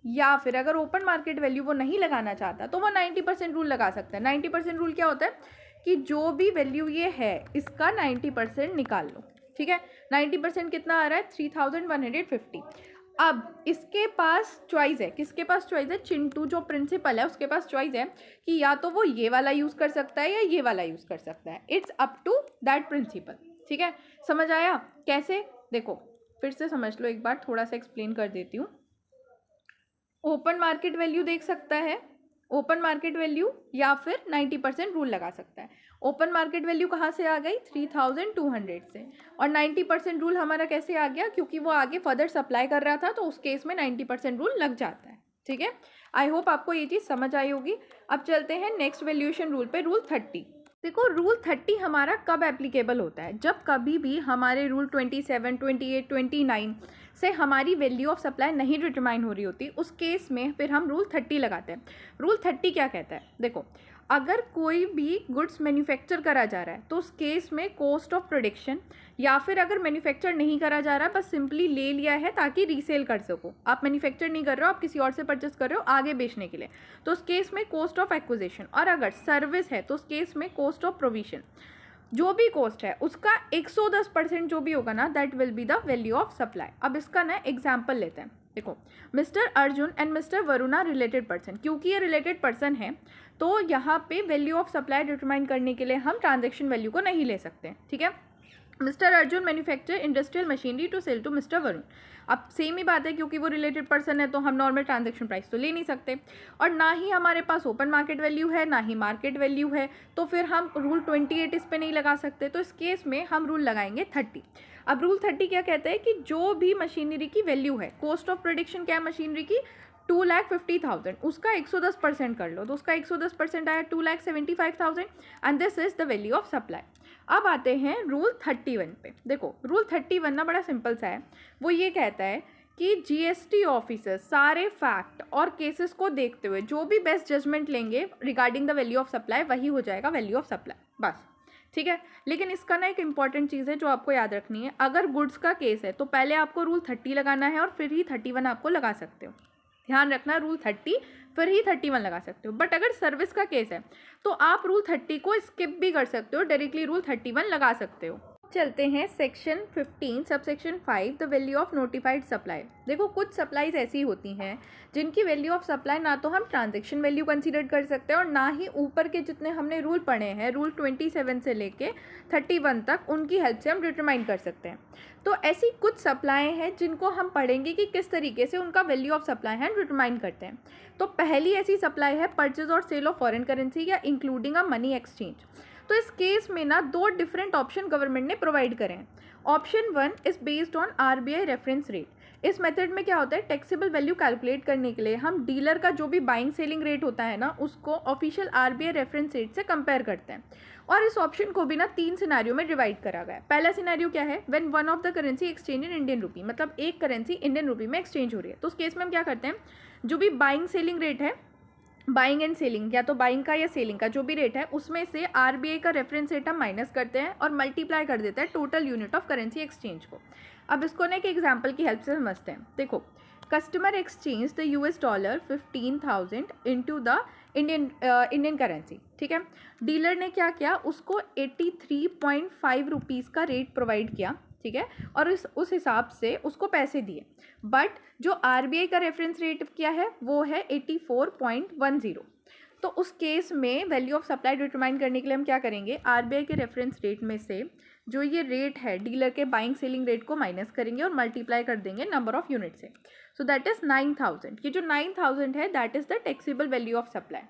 या फिर अगर ओपन मार्केट वैल्यू वो नहीं लगाना चाहता तो वो 90% रूल लगा सकता है। 90% रूल क्या होता है कि जो भी वैल्यू ये है इसका 90% निकाल लो, ठीक है। 90% कितना आ रहा है? 3150। अब इसके पास चॉइस है, किसके पास चॉइस है? चिंटू जो प्रिंसिपल है उसके पास चॉइस है कि या तो वो ये वाला यूज़ कर सकता है या ये वाला यूज़ कर सकता है। It's up to that principle, ठीक है। समझ आया कैसे? देखो फिर से समझ लो एक बार, थोड़ा सा एक्सप्लेन कर देती हूँ। ओपन मार्केट वैल्यू देख सकता है, ओपन मार्केट वैल्यू, या फिर 90% रूल लगा सकता है। ओपन मार्केट वैल्यू कहाँ से आ गई? 3200 से। और 90% रूल हमारा कैसे आ गया? क्योंकि वो आगे फर्दर सप्लाई कर रहा था तो उस केस में 90% रूल लग जाता है, ठीक है। आई होप आपको ये चीज़ समझ आई होगी। अब चलते हैं नेक्स्ट वैल्यूएशन रूल पे, रूल 30। देखो रूल 30 हमारा कब एप्लीकेबल होता है, जब कभी भी हमारे रूल 27, 28, 29 से हमारी वैल्यू ऑफ सप्लाई नहीं डिटरमाइन हो रही होती, उस केस में फिर हम रूल 30 लगाते हैं। रूल 30 क्या कहता है, देखो अगर कोई भी गुड्स मैन्युफैक्चर करा जा रहा है तो उस केस में कॉस्ट ऑफ प्रोडक्शन, या फिर अगर मैन्युफैक्चर नहीं करा जा रहा बस सिंपली ले लिया है ताकि रीसेल कर सको, आप मैन्युफैक्चर नहीं कर रहे हो, आप किसी और से परचेस कर रहे हो आगे बेचने के लिए, तो उस केस में कॉस्ट ऑफ एक्विजिशन। और अगर सर्विस है तो उस केस में कॉस्ट ऑफ प्रोविजन। जो भी कॉस्ट है उसका 110% जो भी होगा ना, that will be the value of supply. अब इसका ना एग्जाम्पल लेते हैं। देखो mister Arjun and mister Varun are related person, क्योंकि ये रिलेटेड पर्सन है तो यहाँ पे वैल्यू ऑफ सप्लाई डिटरमाइन करने के लिए हम ट्रांजेक्शन वैल्यू को नहीं ले सकते, ठीक है। Mister Arjun manufacture industrial machinery to sell to mister Varun. अब सेम ही बात है, क्योंकि वो रिलेटेड पर्सन है तो हम नॉर्मल ट्रांजैक्शन प्राइस तो ले नहीं सकते, और ना ही हमारे पास ओपन मार्केट वैल्यू है ना ही मार्केट वैल्यू है, तो फिर हम रूल 28 इस पर नहीं लगा सकते। तो इस केस में हम रूल लगाएंगे 30। अब रूल 30 क्या कहता है कि जो भी मशीनरी की वैल्यू है, कॉस्ट ऑफ प्रोडक्शन क्या है मशीनरी की, 2,50,000, उसका 110% कर लो, तो उसका 110% आया 2,75,000 and this is the value of supply. अब आते हैं रूल 31 पे। देखो रूल 31 ना बड़ा सिंपल सा है, वो ये कहता है कि जीएसटी ऑफिसर सारे फैक्ट और केसेस को देखते हुए जो भी बेस्ट जजमेंट लेंगे regarding the value of supply, वही हो जाएगा वैल्यू ऑफ सप्लाई, बस, ठीक है। लेकिन इसका ना एक इंपॉर्टेंट चीज़ है जो आपको याद रखनी है, अगर गुड्स का केस है तो पहले आपको रूल 30 लगाना है और फिर ही 31 आपको लगा सकते हो। ध्यान रखना, रूल 30 फिर ही 31 लगा सकते हो। बट अगर सर्विस का केस है तो आप रूल 30 को स्किप भी कर सकते हो, डायरेक्टली रूल 31 लगा सकते हो। चलते हैं section 15 subsection 5 the value of notified supply. देखो कुछ सप्लाईज ऐसी होती हैं जिनकी वैल्यू ऑफ सप्लाई ना तो हम ट्रांजैक्शन वैल्यू कंसीडर कर सकते हैं और ना ही ऊपर के जितने हमने रूल पढ़े हैं रूल 27 से लेके 31 तक, उनकी हेल्प से हम डिटरमाइन कर सकते हैं। तो ऐसी कुछ सप्लाई हैं जिनको हम पढ़ेंगे कि किस तरीके से उनका वैल्यू ऑफ सप्लाई है डिटरमाइन करते हैं। तो पहली ऐसी सप्लाई है परचेज और सेल ऑफ फॉरेन करेंसी या इंक्लूडिंग अ मनी एक्सचेंज। तो इस केस में ना दो डिफरेंट ऑप्शन गवर्नमेंट ने प्रोवाइड करे हैं। Option 1 is based on RBI reference rate. इस मेथड में क्या होता है, टैक्सेबल वैल्यू कैलकुलेट करने के लिए हम डीलर का जो भी बाइंग सेलिंग रेट होता है ना, उसको ऑफिशियल आरबीआई रेफरेंस रेट से कंपेयर करते हैं। और इस ऑप्शन को भी ना 3 सिनेरियो में डिवाइड करा गया है। पहला सिनेरियो क्या है, when one of the currency exchange in Indian rupee, मतलब एक करेंसी इंडियन रुपी में एक्सचेंज हो रही है। तो उस केस में हम क्या करते हैं, जो भी बाइंग सेलिंग रेट है, बाइंग एंड सेलिंग, या तो बाइंग का या सेलिंग का जो भी रेट है, उसमें से आरबीआई का रेफरेंस रेट हम माइनस करते हैं और मल्टीप्लाई कर देते हैं total unit of currency exchange को। अब इसको ना एक एग्जांपल की हेल्प से समझते हैं। देखो customer exchange the US dollar 15,000 into the Indian currency, ठीक है। डीलर ने क्या किया, उसको 83.5 रुपीज़ का रेट प्रोवाइड किया, ठीक है, और उस हिसाब से उसको पैसे दिए। बट जो आरबीआई का रेफरेंस रेट क्या है वो है 84.10। तो उस केस में वैल्यू ऑफ सप्लाई डिटरमाइन करने के लिए हम क्या करेंगे, आरबीआई के रेफरेंस रेट में से जो ये रेट है डीलर के बाइंग सेलिंग रेट को माइनस करेंगे और मल्टीप्लाई कर देंगे नंबर ऑफ यूनिट से। So that is 9,000। ये जो 9,000 है that is the taxable value of supply.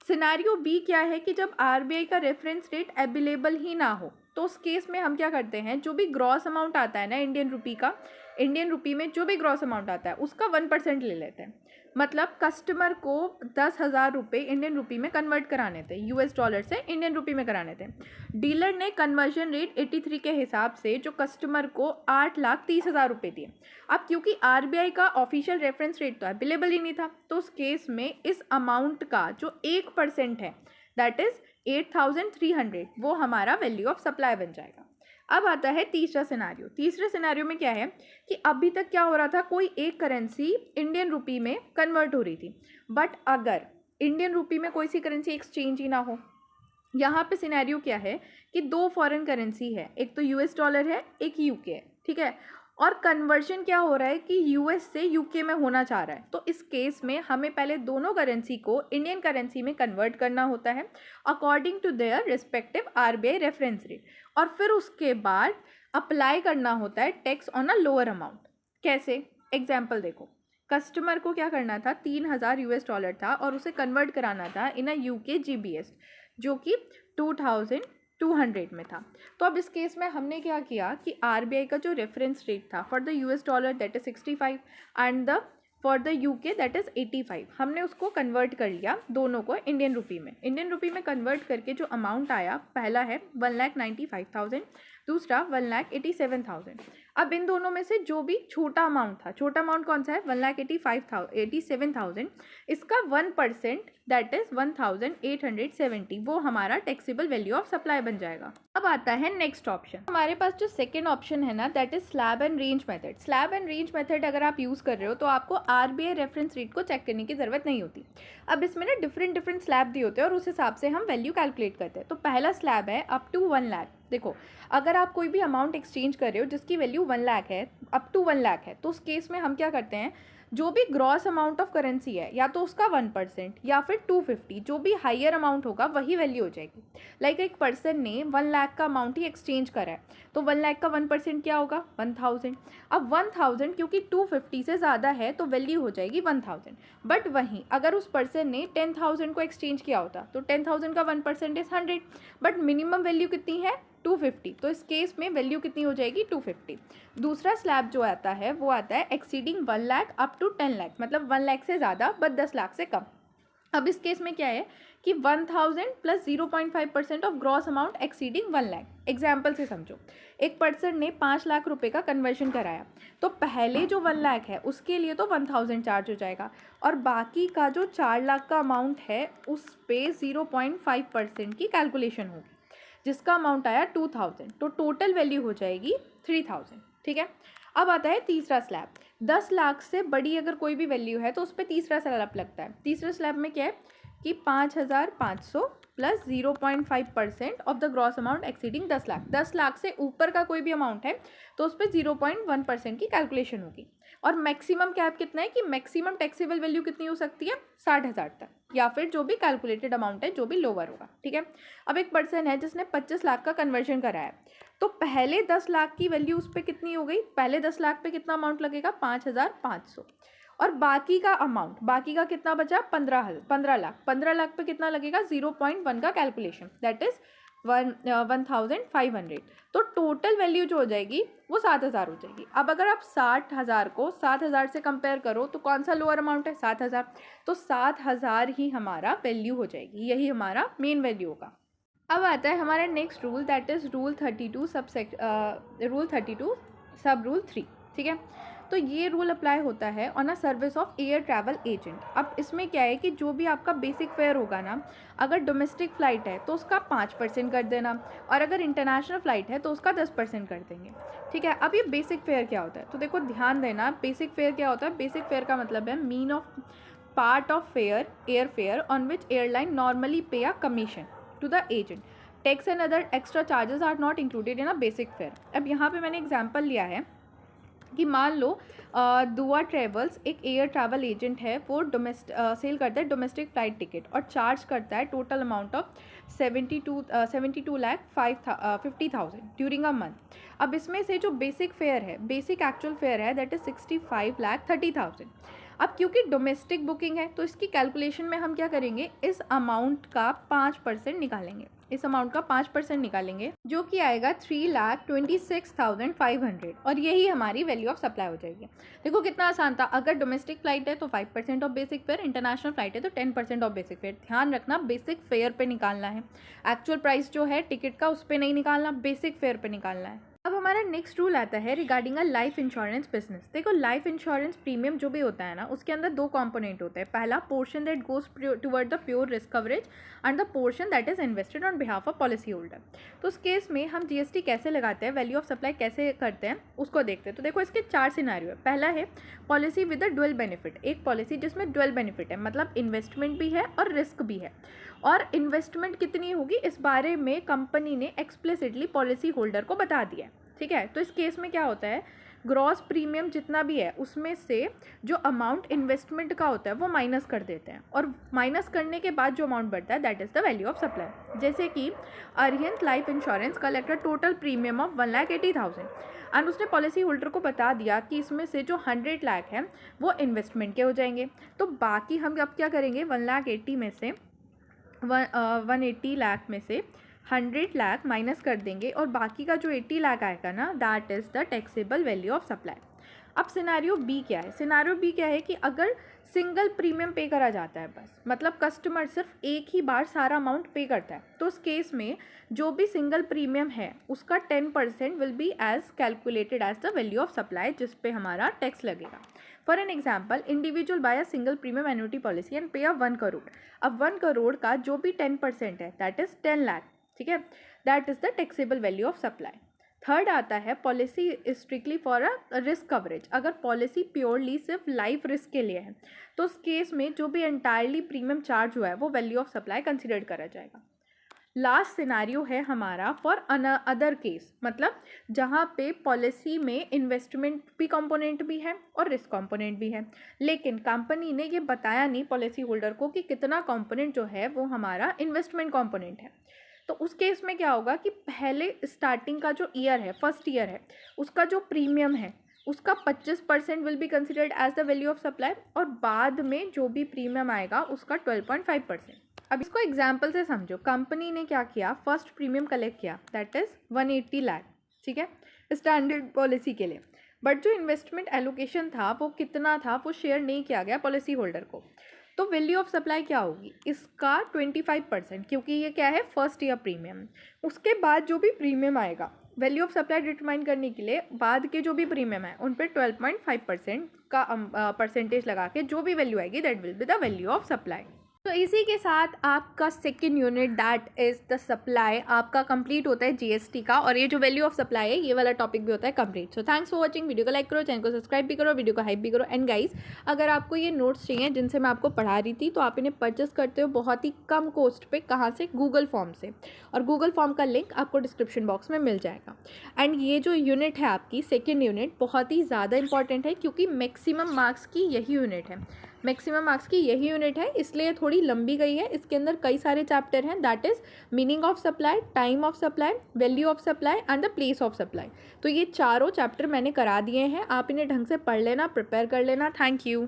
Scenario B क्या है कि जब आरबीआई का रेफरेंस रेट अवेलेबल ही ना हो, तो उस केस में हम क्या करते हैं, जो भी ग्रॉस अमाउंट आता है ना इंडियन रुपी का, इंडियन रुपी में जो भी ग्रॉस अमाउंट आता है उसका 1% ले लेते हैं। मतलब कस्टमर को 10,000 रुपये इंडियन रुपी में कन्वर्ट कराने थे, यूएस डॉलर से इंडियन रुपी में कराने थे। डीलर ने कन्वर्जन रेट 83 के हिसाब से जो कस्टमर को 8,30,000 रुपये दिए। अब क्योंकि आरबीआई का ऑफिशियल रेफरेंस रेट तो अवेलेबल ही नहीं था, तो उस केस में इस अमाउंट का जो 1% है दैट इज 8,300, वो हमारा वैल्यू ऑफ सप्लाई बन जाएगा। अब आता है तीसरा सिनेरियो। तीसरे सिनेरियो में क्या है कि अभी तक क्या हो रहा था, कोई एक करेंसी इंडियन रुपी में कन्वर्ट हो रही थी, बट अगर इंडियन रुपी में कोई सी करेंसी एक्सचेंज ही ना हो, यहाँ पे सिनेरियो क्या है कि दो फॉरेन करेंसी है, एक तो यूएस डॉलर है एक यूके है, ठीक है, और कन्वर्जन क्या हो रहा है कि यूएस से यूके में होना चाह रहा है। तो इस केस में हमें पहले दोनों करेंसी को इंडियन करेंसी में कन्वर्ट करना होता है according to their respective RBI reference rate, और फिर उसके बाद अप्लाई करना होता है tax on a lower amount. कैसे, एग्जाम्पल देखो, कस्टमर को क्या करना था, 3,000 यूएस डॉलर था और उसे कन्वर्ट कराना था इन अ यूके जीबीएस जो कि 2,200 में था। तो अब इस केस में हमने क्या किया कि आरबीआई का जो रेफरेंस रेट था for the US dollar that is 65 and the for the UK that is 85। हमने उसको कन्वर्ट कर लिया दोनों को इंडियन रुपी में। इंडियन रुपी में कन्वर्ट करके जो अमाउंट आया, पहला है 1,95,000, दूसरा 1,87,000। अब इन दोनों में से जो भी छोटा अमाउंट था, छोटा अमाउंट कौन सा है, 1,87,000, इसका 1% दैट इज़ 1,870, वो हमारा टैक्सेबल वैल्यू ऑफ सप्लाई बन जाएगा। अब आता है नेक्स्ट ऑप्शन। हमारे पास जो सेकेंड ऑप्शन है ना, that is slab and range method. Slab and range method अगर आप यूज़ कर रहे हो तो आपको RBI रेफरेंस रेट को चेक करने की ज़रूरत नहीं होती। अब इसमें ना डिफरेंट स्लैब दिए होते हैं और उस हिसाब से हम वैल्यू कैलकुलेट करते हैं। तो पहला स्लैब है अप टू 1 लाख। देखो, अगर आप कोई भी अमाउंट एक्सचेंज कर रहे हो जिसकी वैल्यू 1 लाख है, अप टू 1 लाख है, तो उस केस में हम क्या करते हैं, जो भी ग्रॉस अमाउंट ऑफ करेंसी है या तो उसका 1% या फिर 250, जो भी हायर अमाउंट होगा वही वैल्यू हो जाएगी। लाइक एक पर्सन ने 1 लाख का अमाउंट ही एक्सचेंज करा है, तो 1 लाख का 1% क्या होगा, 1000। अब 1000 क्योंकि 250 से ज़्यादा है तो वैल्यू हो जाएगी 1000। बट वहीं अगर उस पर्सन ने 10,000 को एक्सचेंज किया होता तो 10,000 का 1% इज़ 100, बट मिनिमम वैल्यू कितनी है, 250, तो इस केस में वैल्यू कितनी हो जाएगी, 250। दूसरा स्लैब जो आता है वो आता है exceeding 1 lakh up to 10 lakh, मतलब 1 लाख से ज़्यादा बट 10 लाख से कम। अब इस केस में क्या है कि 1000 plus 0.5% of gross amount exceeding 1 lakh. Example से समझो, एक पर्सन ने 5 लाख रुपए का कन्वर्शन कराया, तो पहले जो 1 लाख है उसके लिए तो 1000 चार्ज हो जाएगा, और बाकी का जो 4 लाख का अमाउंट है उस पर 0.5% की कैलकुलेशन होगी, जिसका अमाउंट आया 2000, तो टोटल वैल्यू हो जाएगी 3000। ठीक है। अब आता है तीसरा स्लैब। 10 लाख से बड़ी अगर कोई भी वैल्यू है तो उस पर तीसरा स्लैब लगता है। तीसरे स्लैब में क्या है कि 5,500 plus 0.5% of the gross amount exceeding 10 lakh. 10 lakh से ऊपर का कोई भी अमाउंट है तो उस पर 0.1% की कैलकुलेशन होगी। और मैक्सिमम कैप कितना है कि मैक्सिमम टैक्सेबल वैल्यू कितनी हो सकती है, 60,000 तक, या फिर जो भी कैलकुलेटेड अमाउंट है जो भी लोअर होगा। ठीक है। अब एक पर्सन है जिसने 25 लाख का कन्वर्जन कराया है, तो पहले 10 लाख की वैल्यू उस पर कितनी हो गई, पहले 10 लाख पे कितना अमाउंट लगेगा, 5,500, और बाकी का अमाउंट, बाकी का कितना बचा, 15 लाख। 15 लाख पे कितना लगेगा, 0.1 का कैलकुलेशन, दैट इज 1,500। तो टोटल वैल्यू जो हो जाएगी वो 7,000 हो जाएगी। अब अगर आप 60,000 को 7,000 से कंपेयर करो तो कौन सा लोअर अमाउंट है, 7,000, तो 7,000 ही हमारा वैल्यू हो जाएगी, यही हमारा मेन वैल्यू होगा। अब आता है हमारा next rule, that is rule 32 सब रूल 3। ठीक है। तो ये रूल अप्लाई होता है on a service of air travel agent. अब इसमें क्या है कि जो भी आपका बेसिक फेयर होगा ना, अगर डोमेस्टिक फ़्लाइट है तो उसका 5% कर देना, और अगर इंटरनेशनल फ़्लाइट है तो उसका 10% कर देंगे। ठीक है। अब ये बेसिक फेयर क्या होता है, तो देखो ध्यान देना, बेसिक फेयर क्या होता है, बेसिक फेयर का मतलब है mean of part of fare, air fare on which airline normally pay a commission to the agent. Tax and other extra charges are not included in a basic fare. अब यहाँ पे मैंने example लिया है कि मान लो दुआ ट्रेवल्स एक एयर ट्रैवल एजेंट है, वो सेल करता है डोमेस्टिक फ़्लाइट टिकट और चार्ज करता है total amount of 72,50,000 during a month. अब इसमें से जो बेसिक फेयर है, बेसिक एक्चुअल फेयर है, दैट इज़ 65,30,000। अब क्योंकि डोमेस्टिक बुकिंग है तो इसकी कैलकुलेशन में हम क्या करेंगे, इस अमाउंट का 5% निकालेंगे, इस अमाउंट का 5% निकालेंगे, जो कि आएगा 3,26,500, और यही हमारी वैल्यू ऑफ सप्लाई हो जाएगी। देखो कितना आसान था, अगर डोमेस्टिक फ्लाइट है तो 5% of basic fair, international flight है तो 10% ऑफ बेसिक फेयर। ध्यान रखना बेसिक फेयर पे निकालना है, एक्चुअल प्राइस जो है टिकट का उस पर नहीं निकालना, बेसिक फेयर पे निकालना है। अब हमारा नेक्स्ट रूल आता है regarding a life insurance business. देखो लाइफ इंश्योरेंस प्रीमियम जो भी होता है ना, उसके अंदर 2 कंपोनेंट होते हैं। पहला portion that goes toward the pure risk coverage and the portion that is invested on behalf of policy holder. तो उस केस में हम जीएसटी कैसे लगाते हैं, वैल्यू ऑफ सप्लाई कैसे करते हैं, उसको देखते हैं। तो देखो इसके 4 सिनेरियो है। पहला है policy with a dual benefit, एक पॉलिसी जिसमें डुअल बेनिफिट है, मतलब इन्वेस्टमेंट भी है और रिस्क भी है। और इन्वेस्टमेंट कितनी होगी इस बारे में कंपनी ने एक्सप्लिसिटली पॉलिसी होल्डर को बता दिया है। ठीक है। तो इस केस में क्या होता है, ग्रॉस प्रीमियम जितना भी है उसमें से जो अमाउंट इन्वेस्टमेंट का होता है वो माइनस कर देते हैं, और माइनस करने के बाद जो अमाउंट बढ़ता है that is the value of supply. जैसे कि Arihant life insurance collected total premium of 1,80,000 and उसने पॉलिसी होल्डर को बता दिया कि इसमें से जो 100 लाख है वो इन्वेस्टमेंट के हो जाएंगे। तो बाकी हम अब क्या करेंगे, 1,80,000 में से 180 लाख में से 100 लाख माइनस कर देंगे, और बाकी का जो 80 लाख आएगा ना, that is the taxable value of supply. अब सिनेरियो बी क्या है? सिनेरियो बी क्या है कि अगर सिंगल प्रीमियम पे करा जाता है, बस मतलब कस्टमर सिर्फ एक ही बार सारा अमाउंट पे करता है, तो उस केस में जो भी सिंगल प्रीमियम है उसका 10% will be as calculated as the value of supply, जिस पे हमारा टैक्स लगेगा। For an example, individual buy a single premium annuity policy and pay a 1 crore. अब 1 करोड़ का जो भी 10% है दैट इज 10 लाख, ठीक है, that is the taxable value of supply. Third आता है policy strictly for a risk coverage. अगर पॉलिसी प्योरली सिर्फ लाइफ रिस्क के लिए है तो उस केस में जो भी एंटायरली प्रीमियम चार्ज हुआ है वो वैल्यू ऑफ सप्लाई कंसिडर करा जाएगा। लास्ट सिनारियो है हमारा फॉर अदर केस, मतलब जहाँ पे पॉलिसी में इन्वेस्टमेंट भी कंपोनेंट भी है और रिस्क कंपोनेंट भी है, लेकिन कंपनी ने ये बताया नहीं पॉलिसी होल्डर को कि कितना कंपोनेंट जो है वो हमारा इन्वेस्टमेंट कंपोनेंट है। तो उस केस में क्या होगा कि पहले स्टार्टिंग का जो ईयर है, फर्स्ट ईयर है, उसका जो प्रीमियम है उसका 25% will be considered as the value of supply, और बाद में जो भी प्रीमियम आएगा उसका 12.5%। अब इसको एग्जाम्पल से समझो। कंपनी ने क्या किया, फर्स्ट प्रीमियम कलेक्ट किया दैट इज 180 लाख, ठीक है, स्टैंडर्ड पॉलिसी के लिए, बट जो इन्वेस्टमेंट एलोकेशन था वो कितना था वो शेयर नहीं किया गया पॉलिसी होल्डर को। तो वैल्यू ऑफ सप्लाई क्या होगी इसका 25%, क्योंकि ये क्या है फर्स्ट ईयर प्रीमियम। उसके बाद जो भी प्रीमियम आएगा वैल्यू ऑफ सप्लाई डिटरमाइन करने के लिए बाद के जो भी प्रीमियम है उन पर 12.5% का परसेंटेज लगा के जो भी वैल्यू आएगी that will be the value of supply. तो इसी के साथ आपका second unit that is the supply आपका कंप्लीट होता है जीएसटी का, और ये जो वैल्यू ऑफ सप्लाई है ये वाला टॉपिक भी होता है complete. So thanks for watching. Video को लाइक करो, चैनल को सब्सक्राइब भी करो, वीडियो को हाइप भी करो। एंड गाइस, अगर आपको ये नोट्स चाहिए जिनसे मैं आपको पढ़ा रही थी तो आप इन्हें परचेस करते हो बहुत ही कम कॉस्ट पे। कहाँ से? गूगल फॉर्म से, और गूगल फॉर्म का लिंक आपको डिस्क्रिप्शन बॉक्स में मिल जाएगा। एंड ये जो यूनिट है आपकी सेकेंड यूनिट बहुत ही ज़्यादा इंपॉर्टेंट है, क्योंकि मैक्सिमम मार्क्स की यही यूनिट है, मैक्सिमम मार्क्स की यही यूनिट है, इसलिए थोड़ी लंबी गई है। इसके अंदर कई सारे चैप्टर हैं that is meaning of supply, time of supply, value of supply and the place of supply. तो ये चारों चैप्टर मैंने करा दिए हैं, आप इन्हें ढंग से पढ़ लेना, प्रिपेयर कर लेना। Thank you.